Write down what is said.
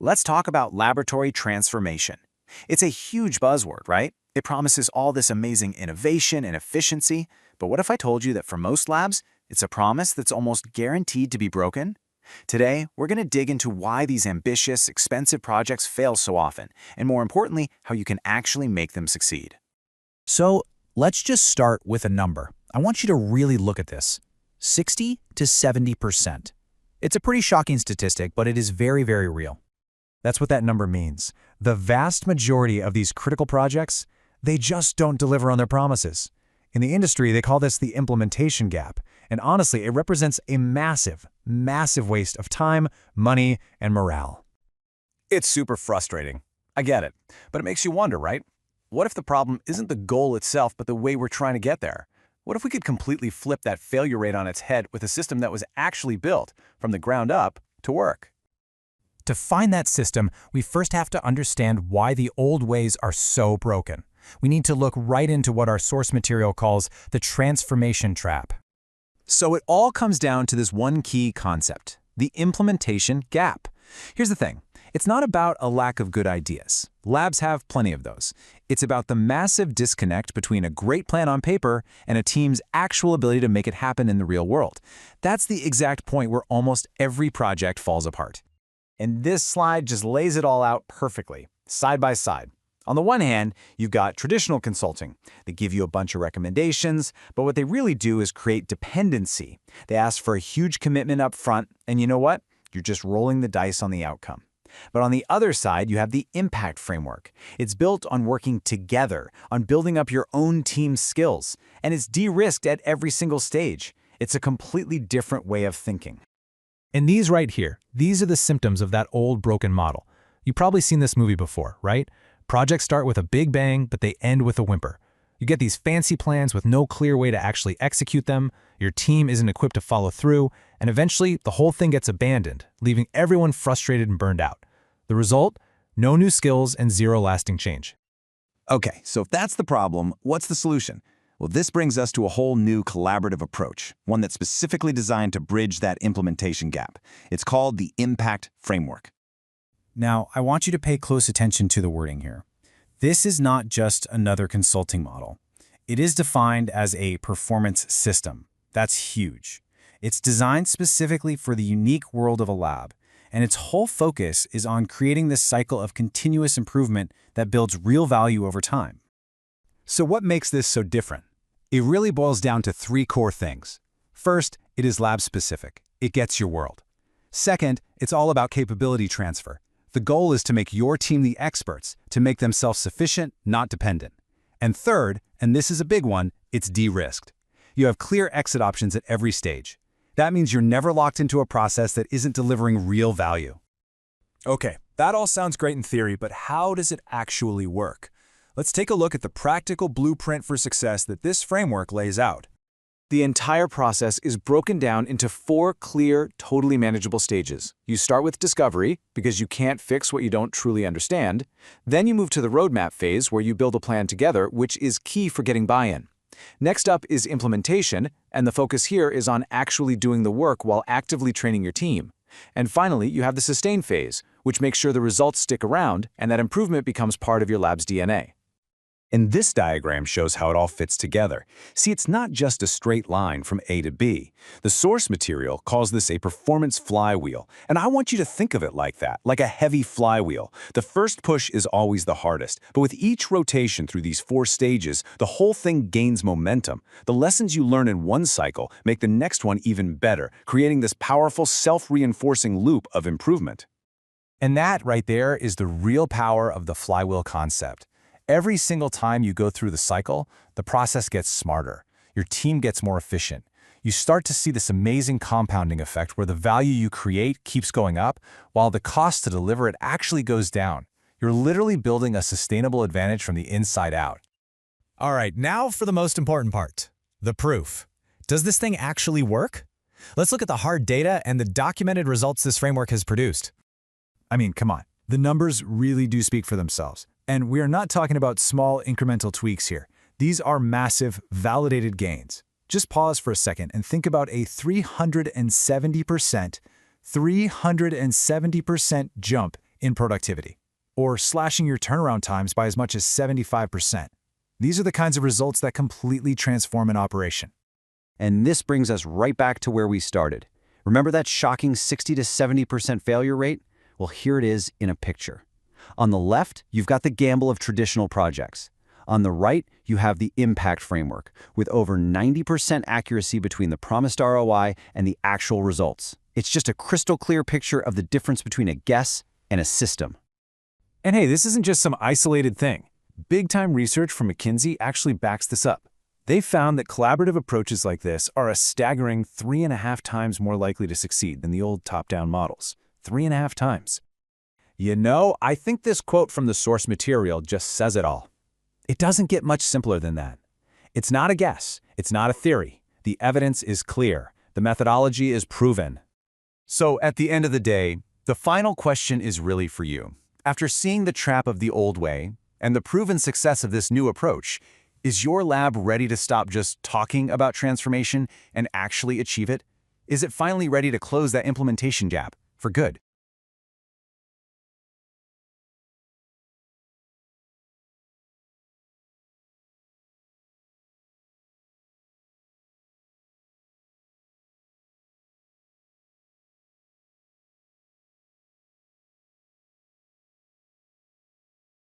Let's talk about laboratory transformation. It's a huge buzzword, right? It promises all this amazing innovation and efficiency, but what if I told you that for most labs, it's a promise that's almost guaranteed to be broken? Today, we're going to dig into why these ambitious, expensive projects fail so often, and more importantly, how you can actually make them succeed. So let's just start with a number. I want you to really look at this. 60 to 70%. It's a pretty shocking statistic, but it is very, very real. That's what that number means. The vast majority of these critical projects, they just don't deliver on their promises. In the industry, they call this the implementation gap. And honestly, it represents a massive, massive waste of time, money, and morale. It's super frustrating. I get it. But it makes you wonder, right? What if the problem isn't the goal itself, but the way we're trying to get there? What if we could completely flip that failure rate on its head with a system that was actually built, from the ground up, to work? To find that system, we first have to understand why the old ways are so broken. We need to look right into what our source material calls the transformation trap. So it all comes down to this one key concept, the implementation gap. Here's the thing. It's not about a lack of good ideas. Labs have plenty of those. It's about the massive disconnect between a great plan on paper and a team's actual ability to make it happen in the real world. That's the exact point where almost every project falls apart. And this slide just lays it all out perfectly, side by side. On the one hand, you've got traditional consulting. They give you a bunch of recommendations, but what they really do is create dependency. They ask for a huge commitment up front, and you know what? You're just rolling the dice on the outcome. But on the other side, you have the impact framework. It's built on working together, on building up your own team's skills, and it's de-risked at every single stage. It's a completely different way of thinking. And these right here, these are the symptoms of that old broken model. You've probably seen this movie before, right? Projects start with a big bang, but they end with a whimper. You get these fancy plans with no clear way to actually execute them, your team isn't equipped to follow through, and eventually the whole thing gets abandoned, leaving everyone frustrated and burned out. The result? No new skills and zero lasting change. Okay, so if that's the problem, what's the solution? Well, this brings us to a whole new collaborative approach, one that's specifically designed to bridge that implementation gap. It's called the impact framework. Now, I want you to pay close attention to the wording here. This is not just another consulting model. It is defined as a performance system. That's huge. It's designed specifically for the unique world of a lab, and its whole focus is on creating this cycle of continuous improvement that builds real value over time. So what makes this so different? It really boils down to three core things. First, it is lab-specific. It gets your world. Second, it's all about capability transfer. The goal is to make your team the experts, to make them self-sufficient, not dependent. And third, and this is a big one, it's de-risked. You have clear exit options at every stage. That means you're never locked into a process that isn't delivering real value. Okay, that all sounds great in theory, but how does it actually work? Let's take a look at the practical blueprint for success that this framework lays out. The entire process is broken down into 4 clear, totally manageable stages. You start with discovery, because you can't fix what you don't truly understand. Then you move to the roadmap phase, where you build a plan together, which is key for getting buy-in. Next up is implementation, and the focus here is on actually doing the work while actively training your team. And finally, you have the sustain phase, which makes sure the results stick around and that improvement becomes part of your lab's DNA. And this diagram shows how it all fits together. See, it's not just a straight line from A to B. The source material calls this a performance flywheel, and I want you to think of it like that, like a heavy flywheel. The first push is always the hardest, but with each rotation through these 4 stages, the whole thing gains momentum. The lessons you learn in one cycle make the next one even better, creating this powerful self-reinforcing loop of improvement. And that right there is the real power of the flywheel concept. Every single time you go through the cycle, the process gets smarter. Your team gets more efficient. You start to see this amazing compounding effect where the value you create keeps going up, while the cost to deliver it actually goes down. You're literally building a sustainable advantage from the inside out. All right, now for the most important part, the proof. Does this thing actually work? Let's look at the hard data and the documented results this framework has produced. I mean, come on. The numbers really do speak for themselves. And we are not talking about small incremental tweaks here. These are massive, validated gains. Just pause for a second and think about a 370% jump in productivity, or slashing your turnaround times by as much as 75%. These are the kinds of results that completely transform an operation. And this brings us right back to where we started. Remember that shocking 60 to 70% failure rate? Well, here it is in a picture. On the left, you've got the gamble of traditional projects. On the right, you have the impact framework, with over 90% accuracy between the promised ROI and the actual results. It's just a crystal clear picture of the difference between a guess and a system. And hey, this isn't just some isolated thing. Big-time research from McKinsey actually backs this up. They found that collaborative approaches like this are a staggering 3.5 times more likely to succeed than the old top-down models. 3.5 times. You know, I think this quote from the source material just says it all. It doesn't get much simpler than that. It's not a guess. It's not a theory. The evidence is clear. The methodology is proven. So at the end of the day, the final question is really for you. After seeing the trap of the old way and the proven success of this new approach, is your lab ready to stop just talking about transformation and actually achieve it? Is it finally ready to close that implementation gap for good?